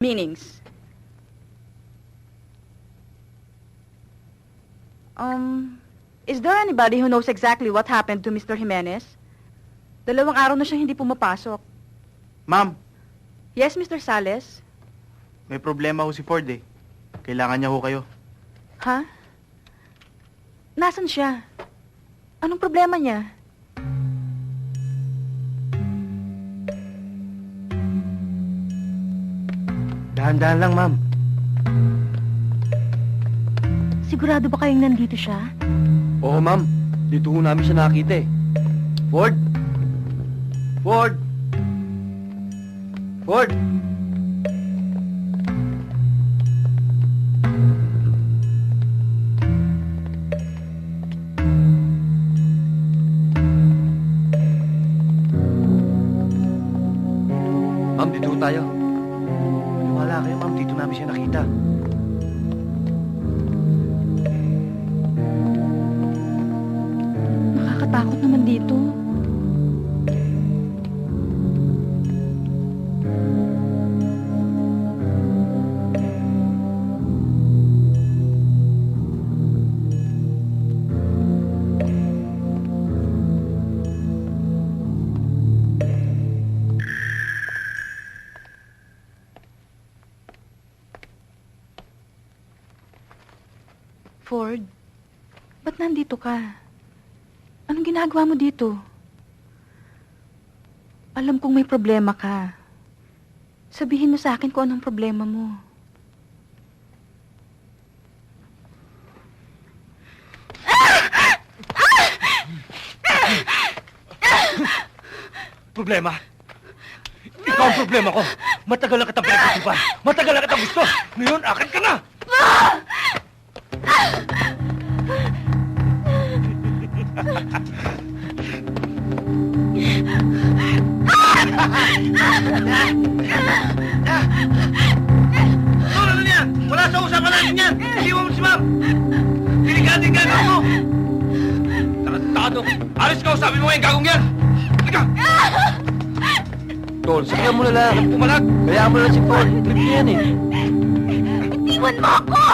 Meanings. Is there anybody who knows exactly what happened to Mr. Jimenez? 2 araw na siyang hindi pumapasok. Ma'am, Yes, Mr. Sales? may problema ho si Ford eh. Kailangan niya ho kayo. Ha? Nasaan siya? Anong problema niya? Dahan-dahan lang, ma'am. Sigurado ba kayong nandito siya? Oo, ma'am. Dito ho namin siya nakita eh. Ford? Ford? Ford? Ma'am, dito ho tayo. Wala kayo, ma'am. Dito namin siya nakita. Nakakatakot naman dito. Ford, ba't nandito ka? Anong ginagawa mo dito? Alam kong may problema ka. Sabihin mo sa akin kung anong problema mo. Problema? Ikaw ang problema ko. Matagal na kitang pinag-isipan. Matagal na kitang gusto. Ngayon, akin ka na! Tulad na niyan! Wala sa usapan natin yan! Iiwan mo si ma'am! Delikading gagawin mo! Tarantado! Alis ka! Sabi mo yung gagawin yan! Halika! Tol, sabihan mo na lang. Pumalag! Kaya mo na lang si Paul. Trip niya yan eh. Itiwan mo ako!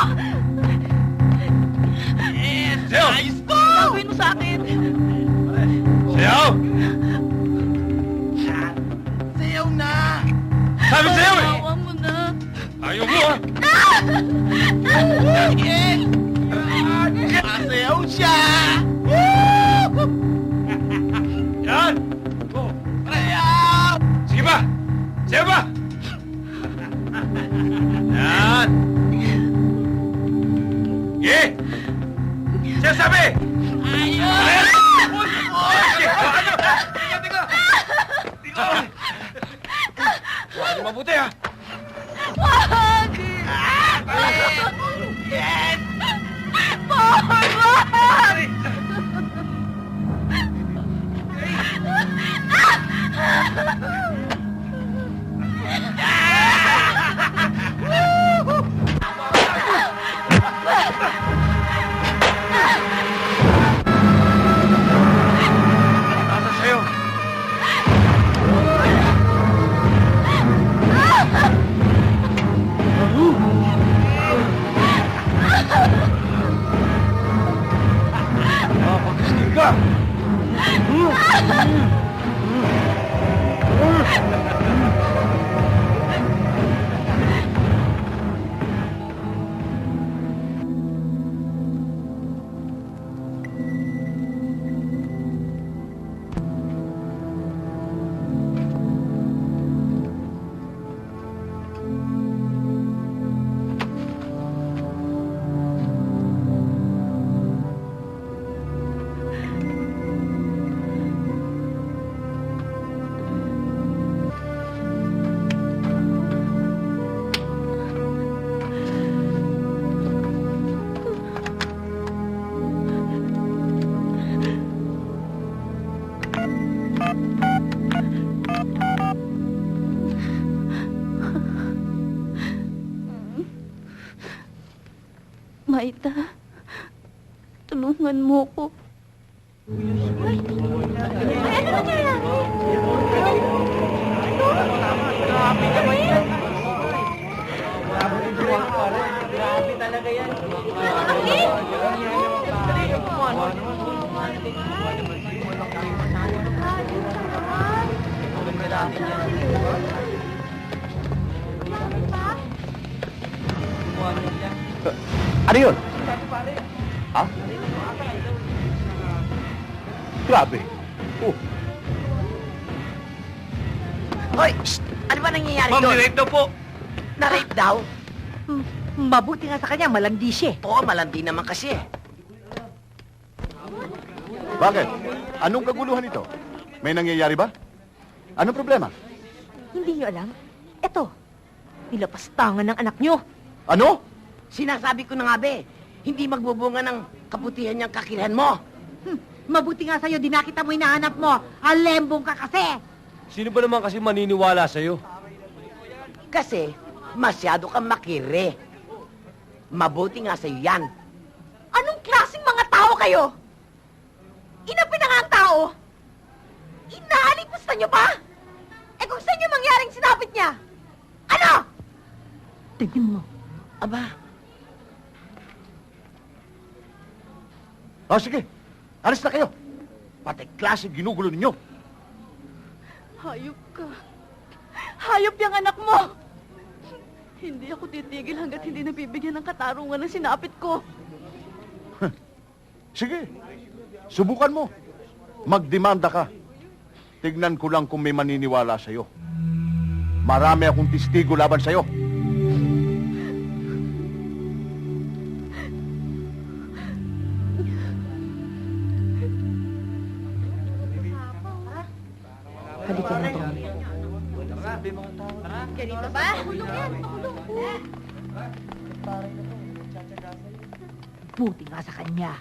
Sayaw! Ayos ko! Gagawin mo sa akin! Sayaw! Sayaw na! Sabi sayaw eh! Sayawan mo na! Ayaw mo ah! Yes! Sayaw siya! Yan! Oh. Sayaw! Sige ba? Sayaw ba? Yan! Sige! Siya sabi! Ayos! Huwag mabuti ha! Wag! Yes! Paul, wag! Nasa sayo! Pag-istig ka! Maita, tulungan mo ko. Ay, ano nangyayari? Ano yun? Ha? Grabe. Oh, Hoy! Shh! Ano ba nangyayari Ma'am, doon? ni-rape daw po. Na-rape daw? Mabuti nga sa kanya, malandi siya. Oo, malandi naman kasi. bakit? Anong kaguluhan ito? May nangyayari ba? Anong problema? Hindi niyo alam? Eto, nilapastangan ng anak niyo. Ano? Sinasabi ko na nga, be. Hindi magbubunga ng kaputihan niyang kakilhan mo. Mabuti nga sa'yo, di nakita mo hinahanap mo. Alembong ka kasi. Sino ba naman kasi maniniwala sa'yo? Kasi masyado kang makire. Mabuti nga sa'yo yan. Anong klaseng mga tao kayo? Inapi na nga ang tao. Inaalipusta niyo pa? Eh kung saan niyo mangyaring sinapit niya? Ano? Tignan mo. Aba, Oh, sige. Alis na kayo. Pati klase ginugulo ninyo. Hayop ka. Hayop yung anak mo! Hindi ako titigil hanggat hindi nabibigyan ng katarungan ng sinapit ko. Sige. Subukan mo. Magdemanda ka. Tignan ko lang kung may maniniwala sa'yo. Marami akong testigo laban sa'yo. Halika na, Tommy. Ganito ba? Buti nga sa kanya.